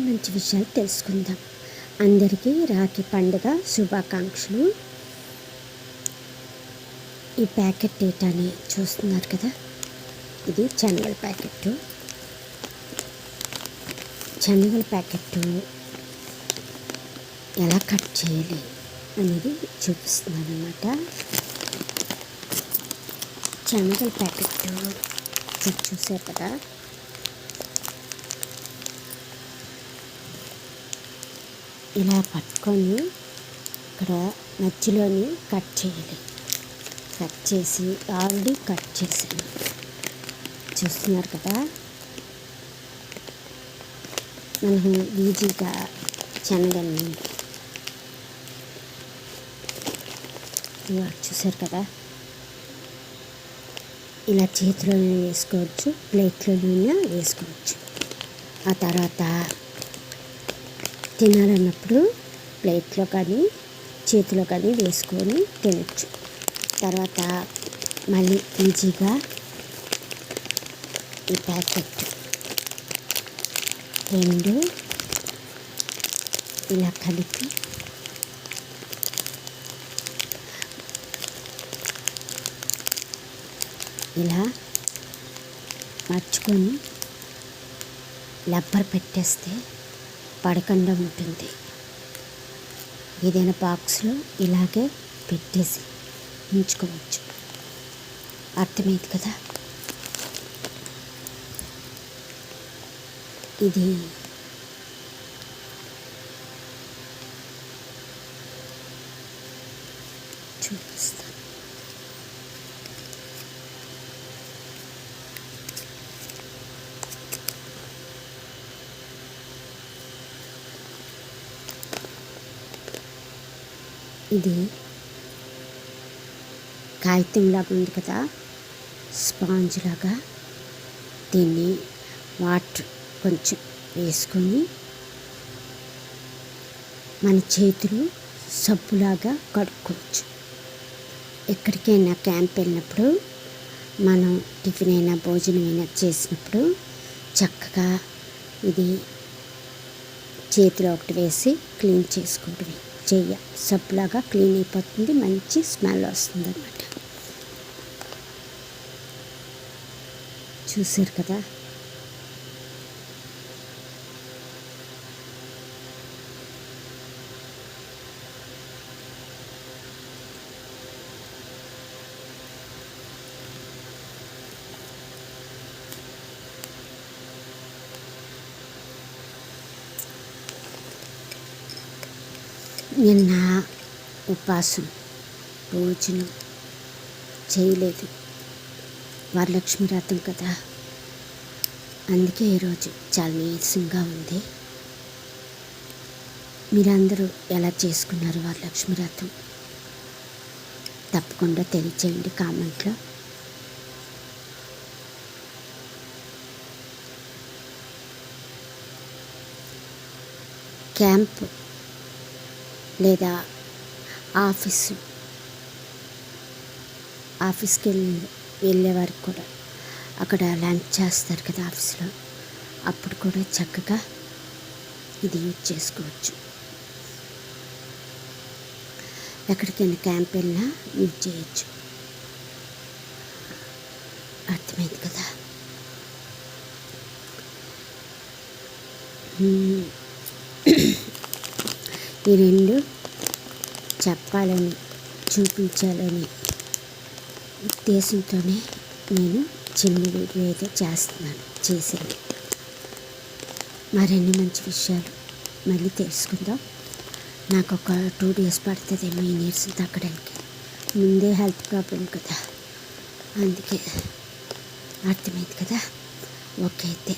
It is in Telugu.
మంచి విషయాలు తెలుసుకుందాం. అందరికీ రాఖీ పండుగ శుభాకాంక్షలు. ఈ ప్యాకెట్ డేటాని చూస్తున్నారు కదా, ఇది శనగల ప్యాకెట్టు. శనగల ప్యాకెట్టు ఎలా కట్ చేయాలి అనేది చూపిస్తున్నాను అన్నమాట. శనగల ప్యాకెట్టు చూసారు కదా, ఇలా పట్టుకొని ఇక్కడ మధ్యలోని కట్ చేయాలి. కట్ చేసి ఆల్రెడీ కట్ చేసాను, చూస్తున్నారు కదా. మనం ఈజీగా శనగల్ని చూసారు కదా, ఇలా చేతిలోనే వేసుకోవచ్చు, ప్లేట్లోనే వేసుకోవచ్చు. ఆ తర్వాత తినాలన్నప్పుడు ప్లేట్లో కానీ చేతిలో కానీ వేసుకొని తినచ్చు. తర్వాత మళ్ళీ ఈజీగా ఈ ప్యాకెట్ రెండు ఇలా కలిపి ఇలా మర్చుకొని రబ్బర్ పెట్టేస్తే పడకుండా ఉంటుంది. ఏదైనా బాక్స్లో ఇలాగే పెట్టేసి ఉంచుకోవచ్చు. అర్థమైంది కదా. ఇది చూపిస్తాను. ఇది కాగితంలాగా ఉంది కదా, స్పాంజ్ లాగా. దీన్ని వాటర్ కొంచెం వేసుకొని మన చేతులు సబ్బులాగా కడుక్కోవచ్చు. ఎక్కడికైనా క్యాంప్ వెళ్ళినప్పుడు, మనం టిఫిన్ అయినా భోజనం అయినా చేసినప్పుడు చక్కగా ఇది చేతిలో ఒకటి వేసి క్లీన్ చేసుకోవడమే. సబ్బులాగా క్లీన్ అయిపోతుంది, మంచి స్మెల్ వస్తుంది అన్నమాట. చూసారు కదా. నిన్న ఉపవాసం భోజనం చేయలేదు, వరలక్ష్మి వ్రతం కదా, అందుకే ఈరోజు చాలా నీరసంగా ఉంది. మీరందరూ ఎలా చేసుకున్నారు వరలక్ష్మి వ్రతం? తప్పకుండా తెలియచేయండి కామెంట్లో. క్యాంప్ లేదా ఆఫీస్కి వెళ్ళే వారికి కూడా అక్కడ లంచ్ చేస్తారు కదా ఆఫీస్లో, అప్పుడు కూడా చక్కగా ఇది యూజ్ చేసుకోవచ్చు. ఎక్కడికైనా క్యాంప్ వెళ్ళినా యూజ్ చేయొచ్చు. అర్థమైంది కదా. ఈ రెండు చెప్పాలని, చూపించాలని ఉద్దేశంతోనే నేను చిన్న వీడియో అయితే చేసింది. మరిన్ని మంచి విషయాలు మళ్ళీ తెలుసుకుందాం. నాకు ఒక 2 days పడుతుందేమో ఈ నీరసం తగ్గడానికి. ముందే హెల్త్ ప్రాబ్లం కదా, అందుకే. అర్థమైంది కదా. ఓకే అయితే.